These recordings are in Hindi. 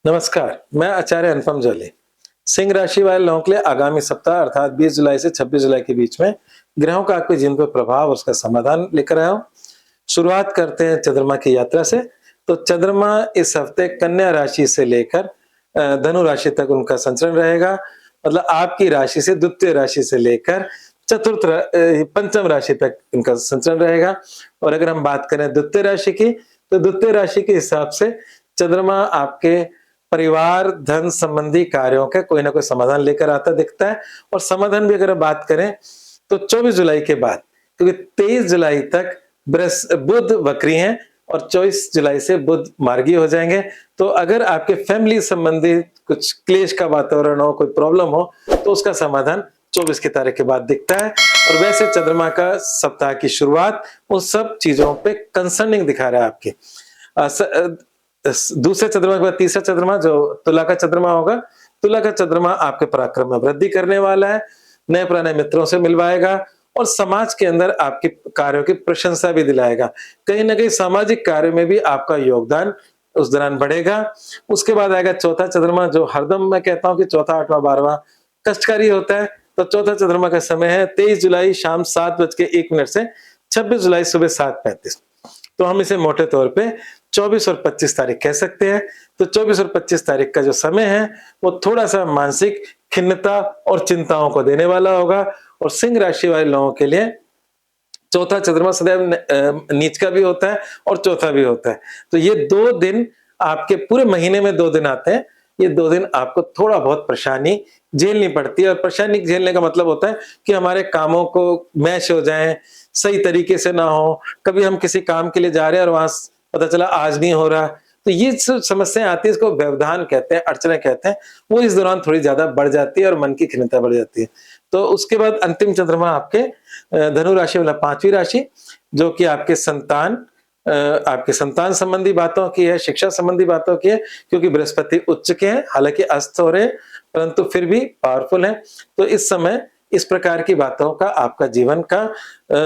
नमस्कार, मैं आचार्य अनुपम जौली। सिंह राशि वाले लोगों के लिए आगामी सप्ताह अर्थात 20 जुलाई से 26 जुलाई के बीच में ग्रहों का आपके जीवन पर प्रभाव और उसका समाधान लेकर आया हूं। शुरुआत करते हैं चंद्रमा की यात्रा से। तो चंद्रमा इस हफ्ते कन्या राशि से लेकर धनु राशि तक उनका संचरण रहेगा। मतलब आपकी राशि से द्वितीय राशि से लेकर पंचम राशि तक इनका संचरण रहेगा। और अगर हम बात करें द्वितीय राशि की, तो द्वितीय राशि के हिसाब से चंद्रमा आपके परिवार, धन संबंधी कार्यों के कोई ना कोई समाधान लेकर आता दिखता है। और समाधान भी अगर बात करें तो 24 जुलाई के बाद, क्योंकि 23 जुलाई तक बुध वक्री हैं और 24 जुलाई से बुध मार्गी हो जाएंगे। तो अगर आपके फैमिली संबंधी कुछ क्लेश का वातावरण हो, कोई प्रॉब्लम हो, तो उसका समाधान 24 की तारीख के बाद दिखता है। और वैसे चंद्रमा का सप्ताह की शुरुआत उन सब चीजों पे कंसर्निंग दिखा रहा है आपकी। दूसरे चंद्रमा के बाद तीसरा चंद्रमा जो तुला का चंद्रमा होगा, तुला का चंद्रमा आपके पराक्रम में वृद्धि करने वाला है, नए पुराने मित्रों से मिलवाएगा और समाज के अंदर आपके कार्यों की प्रशंसा भी दिलाएगा। कहीं ना कहीं सामाजिक कार्य में भी आपका योगदान उस दौरान बढ़ेगा। उसके बाद आएगा चौथा चंद्रमा, जो हरदम मैं कहता हूं कि चौथा, आठवां, 12वां कष्टकारी होता है। तो चौथा चंद्रमा का समय है 23 जुलाई शाम 7:01 से 26 जुलाई सुबह 7:35। तो हम इसे मोटे तौर पे 24 और 25 तारीख कह सकते हैं। तो 24 और 25 तारीख का जो समय है वो थोड़ा सा मानसिक खिन्नता और चिंताओं को देने वाला होगा। और सिंह राशि वाले लोगों के लिए चौथा चंद्रमा सदैव नीच का भी होता है और चौथा भी होता है। तो ये 2 दिन आपके पूरे महीने में 2 दिन आते हैं। ये 2 दिन आपको थोड़ा बहुत परेशानी झेलनी पड़ती है। और परेशानी झेलने का मतलब होता है कि हमारे कामों को मैच हो जाए, सही तरीके से ना हो। कभी हम किसी काम के लिए जा रहे हैं और वहां पता चला आज नहीं हो रहा। तो ये सब समस्याएं आती है, इसको व्यवधान कहते हैं, अड़चने कहते हैं। वो इस दौरान थोड़ी ज्यादा बढ़ जाती है और मन की खिन्नता बढ़ जाती है। तो उसके बाद अंतिम चंद्रमा आपके धनु राशि वाला 5वीं राशि, जो कि आपके संतान संबंधी बातों की है, शिक्षा संबंधी बातों की है। क्योंकि बृहस्पति उच्च के हैं, हालांकि अस्त हो रहे हैं, परंतु फिर भी पावरफुल है। तो इस समय इस प्रकार की बातों का आपका जीवन का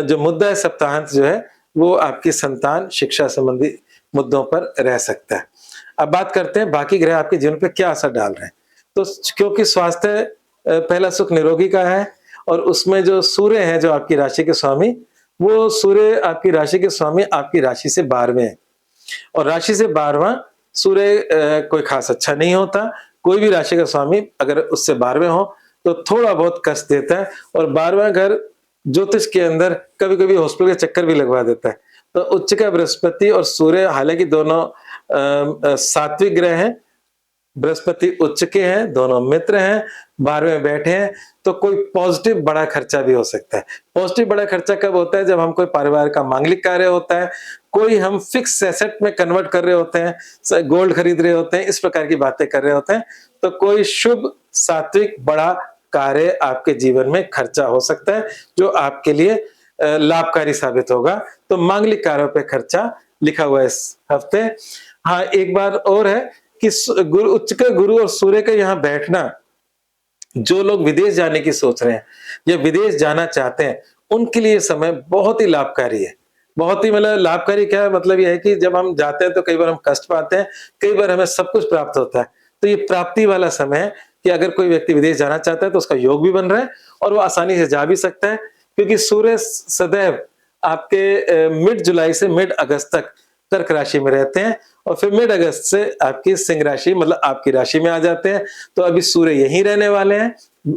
जो मुद्दा है सप्ताहांत जो है, वो आपकी संतान शिक्षा संबंधी मुद्दों पर रह सकता है। अब बात करते हैं बाकी ग्रह आपके जीवन पे क्या असर डाल रहे हैं। तो क्योंकि स्वास्थ्य पहला सुख निरोगी का है और उसमें जो सूर्य है, जो आपकी राशि के स्वामी, वो सूर्य आपकी राशि के स्वामी आपकी राशि से 12वें है। और राशि से 12वां सूर्य कोई खास अच्छा नहीं होता। कोई भी राशि का स्वामी अगर उससे 12वें हो तो थोड़ा बहुत कष्ट देता है। और 12वां घर ज्योतिष के अंदर कभी कभी हॉस्पिटल के चक्कर भी लगवा देता है। तो उच्च का बृहस्पति और सूर्य, हालांकि दोनों सात्विक ग्रह हैं, बृहस्पति उच्च के हैं, दोनों मित्र हैं, 12वें बैठे हैं। तो कोई पॉजिटिव बड़ा खर्चा भी हो सकता है। पॉजिटिव बड़ा खर्चा कब होता है? जब हम कोई परिवार का मांगलिक कार्य होता है, कोई हम फिक्स एसेट में कन्वर्ट कर रहे होते हैं, गोल्ड खरीद रहे होते हैं, इस प्रकार की बातें कर रहे होते हैं। तो कोई शुभ सात्विक बड़ा कार्य आपके जीवन में खर्चा हो सकता है, जो आपके लिए लाभकारी साबित होगा। तो मांगलिक कार्यों पे खर्चा लिखा हुआ है इस हफ्ते। हाँ, एक बात और है कि गुरु उच्च का गुरु और सूर्य का यहाँ बैठना, जो लोग विदेश जाने की सोच रहे हैं या विदेश जाना चाहते हैं, उनके लिए समय बहुत ही लाभकारी है। बहुत ही मतलब लाभकारी क्या है? मतलब ये है कि जब हम जाते हैं तो कई बार हम कष्ट पाते हैं, कई बार हमें सब कुछ प्राप्त होता है। तो ये प्राप्ति वाला समय है कि अगर कोई व्यक्ति विदेश जाना चाहता है तो उसका योग भी बन रहा है और वो आसानी से जा भी सकता है। क्योंकि सूर्य सदैव आपके मिड जुलाई से मिड अगस्त तक कर्क राशि में रहते हैं और फिर मिड अगस्त से आपकी सिंह राशि मतलब आपकी राशि में आ जाते हैं। तो अभी सूर्य यहीं रहने वाले हैं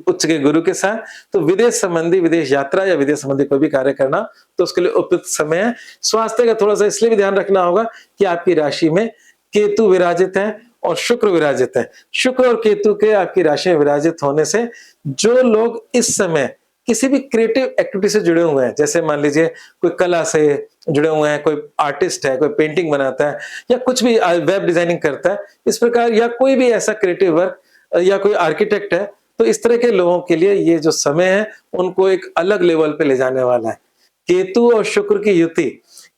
उच्च के गुरु के साथ। तो विदेश संबंधी, विदेश यात्रा या विदेश संबंधी कोई भी कार्य करना तो उसके लिए उपयुक्त समय है। स्वास्थ्य का थोड़ा सा इसलिए भी ध्यान रखना होगा कि आपकी राशि में केतु विराजित है और शुक्र विराजित है। शुक्र और केतु के आपकी राशि में विराजित होने से जो लोग इस समय किसी भी क्रिएटिव एक्टिविटी से जुड़े हुए हैं, जैसे मान लीजिए कोई कला से जुड़े हुए हैं, कोई आर्टिस्ट है, कोई पेंटिंग बनाता है या कुछ भी वेब डिजाइनिंग करता है, इस प्रकार, या कोई भी ऐसा क्रिएटिव वर्क, या कोई आर्किटेक्ट है, तो इस तरह के लोगों के लिए ये जो समय है उनको एक अलग लेवल पे ले जाने वाला है। केतु और शुक्र की युति,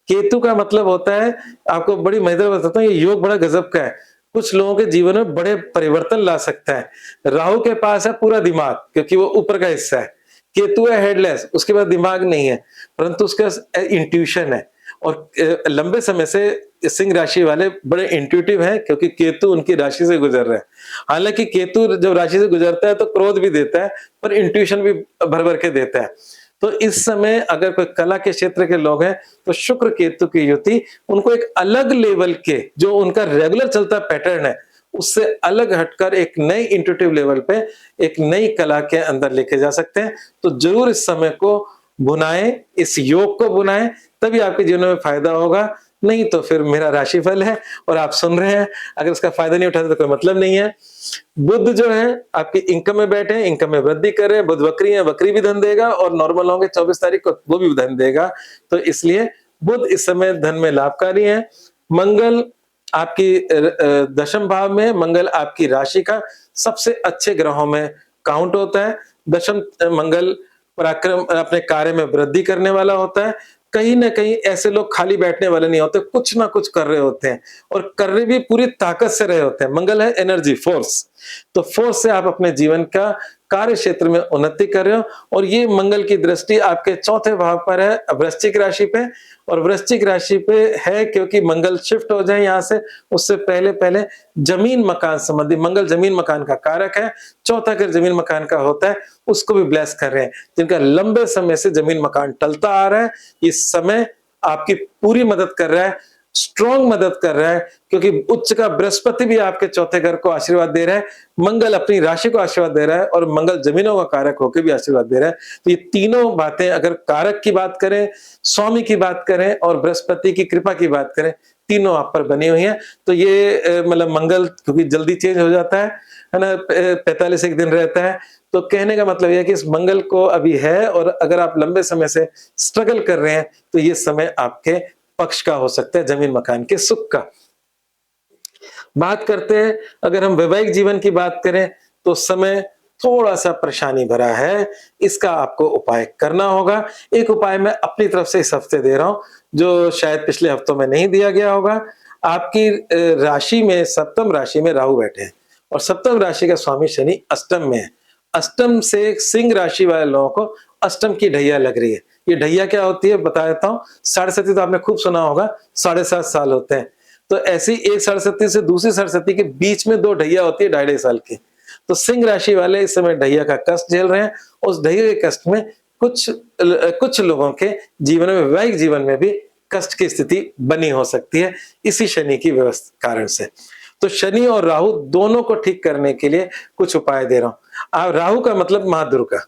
केतु का मतलब होता है, आपको बड़ी मजेदार बताता हूँ, ये योग बड़ा गजब का है। कुछ लोगों के जीवन में बड़े परिवर्तन ला सकता है। राहु के पास है पूरा दिमाग, क्योंकि वो ऊपर का हिस्सा है। केतु है हेडलेस, उसके पास दिमाग नहीं है, परंतु उसके पास इंट्यूशन है। और लंबे समय से सिंह राशि वाले बड़े इंट्यूटिव हैं, क्योंकि केतु उनकी राशि से गुजर रहे हैं। हालांकि केतु जब राशि से गुजरता है तो क्रोध भी देता है, पर इंट्यूशन भी भर भर के देता है। तो इस समय अगर कोई कला के क्षेत्र के लोग हैं तो शुक्र केतु की युति उनको एक अलग लेवल के, जो उनका रेगुलर चलता पैटर्न है, उससे अलग हटकर एक नई इंट्यूटिव लेवल पे एक नई कला के अंदर लेके जा सकते हैं। तो जरूर इस समय को बुनाएं, इस योग को बुनाएं, तभी आपके जीवन में फायदा होगा। नहीं तो फिर मेरा राशिफल है और आप सुन रहे हैं, अगर उसका फायदा नहीं उठाते तो कोई मतलब नहीं है। बुध जो है आपकी इनकम में बैठे हैं, इनकम में वृद्धि कर रहे हैं, बुध वक्री है, वक्री भी धन देगा, और नॉर्मल होंगे 24 तारीख को वो भी धन देगा। तो इसलिए बुध इस समय धन में लाभकारी है। मंगल आपकी दशम भाव में, मंगल आपकी राशि का सबसे अच्छे ग्रहों में काउंट होता है। दशम मंगल पराक्रम अपने कार्य में वृद्धि करने वाला होता है। कहीं ना कहीं ऐसे लोग खाली बैठने वाले नहीं होते, कुछ ना कुछ कर रहे होते हैं, और कर रहे भी पूरी ताकत से रहे होते हैं। मंगल है एनर्जी, फोर्स, तो फोर्स से आप अपने जीवन का कार्य क्षेत्र में उन्नति कर रहे हो। और ये मंगल की दृष्टि आपके चौथे भाव पर है, वृश्चिक राशि पे, और वृश्चिक राशि पे है क्योंकि मंगल शिफ्ट हो जाए यहाँ से, उससे पहले पहले जमीन मकान संबंधी, मंगल जमीन मकान का कारक है, चौथा घर जमीन मकान का होता है, उसको भी ब्लेस कर रहे हैं। जिनका लंबे समय से जमीन मकान टलता आ रहा है, इस समय आपकी पूरी मदद कर रहा है, स्ट्रॉन्ग मदद कर रहा है, क्योंकि उच्च का बृहस्पति भी आपके चौथे घर को आशीर्वाद दे रहा है, मंगल अपनी राशि को आशीर्वाद दे रहा है, और मंगल जमीनों का कारक होकर भी आशीर्वाद दे रहा है। तो ये तीनों बातें, अगर कारक की बात करें, स्वामी की बात करें, और बृहस्पति की कृपा की बात करें, तीनों आप पर बनी हुई है। तो ये मतलब मंगल क्योंकि जल्दी चेंज हो जाता है ना, 45 एक दिन रहता है, तो कहने का मतलब यह कि इस मंगल को अभी है, और अगर आप लंबे समय से स्ट्रगल कर रहे हैं तो ये समय आपके पक्ष का हो सकता है, जमीन मकान के सुख का। बात करते हैं, अगर हम वैवाहिक जीवन की बात करें तो समय थोड़ा सा परेशानी भरा है, इसका आपको उपाय करना होगा। एक उपाय मैं अपनी तरफ से इस हफ्ते दे रहा हूं, जो शायद पिछले हफ्तों में नहीं दिया गया होगा। आपकी राशि में, सप्तम राशि में राहु बैठे हैं, और सप्तम राशि का स्वामी शनि अष्टम में है। अष्टम से सिंह राशि वाले लोगों को अष्टम की ढैया लग रही है। ये ढैया क्या होती है बता देता हूँ। 7.5 तो आपने खूब सुना होगा, 7.5 साल होते हैं। तो ऐसी एक 7.5 से दूसरी 7.5 के बीच में 2 ढैया होती है 2.5 साल की। तो सिंह राशि वाले इस समय ढैया का कष्ट झेल रहे हैं। उस ढैया के कष्ट में कुछ लोगों के जीवन में, वैवाहिक जीवन में भी कष्ट की स्थिति बनी हो सकती है, इसी शनि की व्यवस्था कारण से। तो शनि और राहु दोनों को ठीक करने के लिए कुछ उपाय दे रहा हूं। राहु का मतलब माँ दुर्गा,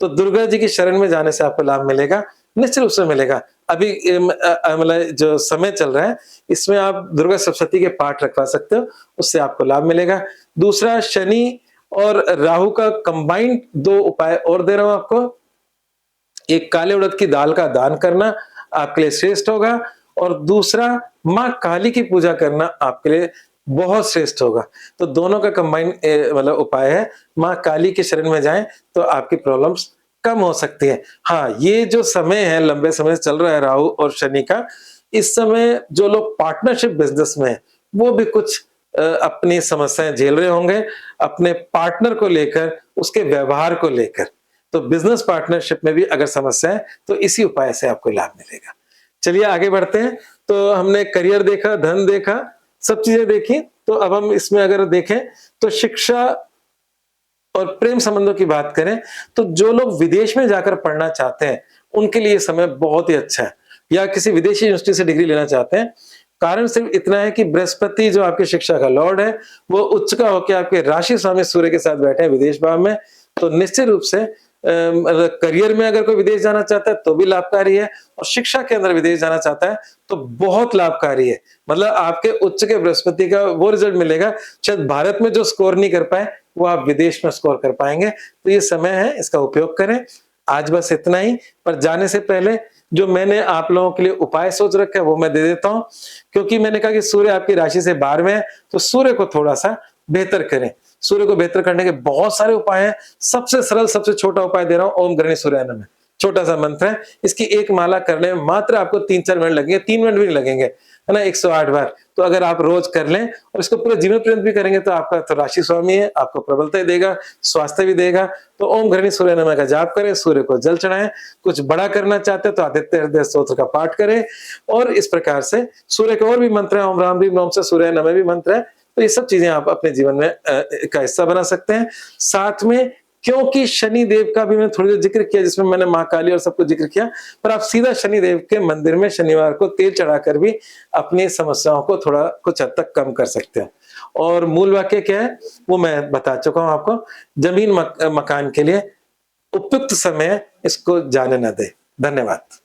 तो दुर्गा जी की शरण में जाने से आपको लाभ मिलेगा, निश्चित रूप से मिलेगा। अभी मतलब जो समय चल रहा है, इसमें आप दुर्गा सप्तशती के पाठ रखवा सकते हो, उससे आपको लाभ मिलेगा। दूसरा, शनि और राहु का कंबाइंड 2 उपाय और दे रहा हूं आपको। एक, काले उड़द की दाल का दान करना आपके लिए श्रेष्ठ होगा, और दूसरा, माँ काली की पूजा करना आपके लिए बहुत श्रेष्ठ होगा। तो दोनों का कंबाइंड मतलब उपाय है। माँ काली के शरण में जाएं तो आपकी प्रॉब्लम्स कम हो सकती है। हाँ, ये जो समय है, लंबे समय से चल रहा है राहु और शनि का, इस समय जो लोग पार्टनरशिप बिजनेस में है, वो भी कुछ अपनी समस्याएं झेल रहे होंगे, अपने पार्टनर को लेकर, उसके व्यवहार को लेकर। तो बिजनेस पार्टनरशिप में भी अगर समस्या है तो इसी उपाय से आपको लाभ मिलेगा। चलिए आगे बढ़ते हैं। तो हमने करियर देखा, धन देखा, सब चीजें देखी। तो अब हम इसमें अगर देखें तो शिक्षा और प्रेम संबंधों की बात करें, तो जो लोग विदेश में जाकर पढ़ना चाहते हैं उनके लिए समय बहुत ही अच्छा है, या किसी विदेशी यूनिवर्सिटी से डिग्री लेना चाहते हैं। कारण सिर्फ इतना है कि बृहस्पति जो आपकी शिक्षा का लॉर्ड है, वो उच्च का होकर आपके राशि स्वामी सूर्य के साथ बैठे हैं विदेश भाव में। तो निश्चित रूप से करियर में अगर कोई विदेश जाना चाहता है तो भी लाभकारी है, और शिक्षा के अंदर विदेश जाना चाहता है तो बहुत लाभकारी है। मतलब आपके उच्च के बृहस्पति का वो रिजल्ट मिलेगा, शायद भारत में जो स्कोर नहीं कर पाए वो आप विदेश में स्कोर कर पाएंगे। तो ये समय है, इसका उपयोग करें। आज बस इतना ही, पर जाने से पहले जो मैंने आप लोगों के लिए उपाय सोच रखा है वो मैं दे देता हूं। क्योंकि मैंने कहा कि सूर्य आपकी राशि से 12वें है, तो सूर्य को थोड़ा सा बेहतर करें। सूर्य को बेहतर करने के बहुत सारे उपाय हैं। सबसे सरल, सबसे छोटा उपाय दे रहा हूं, ओम गणेश सूर्याय नमः। छोटा सा मंत्र है, इसकी एक माला करने में मात्र आपको 3-4 मिनट लगेंगे, 3 मिनट भी नहीं लगेंगे। है ना, 108 बार। तो अगर आप रोज कर लें और इसको पूरे जीवन पर्यंत भी करेंगे तो आपका तो राशि स्वामी है, आपको प्रबलता देगा, स्वास्थ्य भी देगा। तो ओम घृणी सूर्य नमः का जाप करें, सूर्य को जल चढ़ाएं। कुछ बड़ा करना चाहते हैं तो आदित्य हृदय स्तोत्र का पाठ करें। और इस प्रकार से सूर्य के और भी मंत्र है, ओम राम ह्रीम नमः से सूर्य नमः भी मंत्र है। तो ये सब चीजें आप अपने जीवन में का हिस्सा बना सकते हैं। साथ में क्योंकि शनि देव का भी मैंने थोड़ी देर जिक्र किया, जिसमें मैंने मां काली और सबको जिक्र किया, पर आप सीधा शनि देव के मंदिर में शनिवार को तेल चढ़ाकर भी अपनी समस्याओं को थोड़ा कुछ हद तक कम कर सकते हैं। और मूल वाक्य क्या है वो मैं बता चुका हूं आपको। जमीन मकान के लिए उपयुक्त समय इसको जाने न दे। धन्यवाद।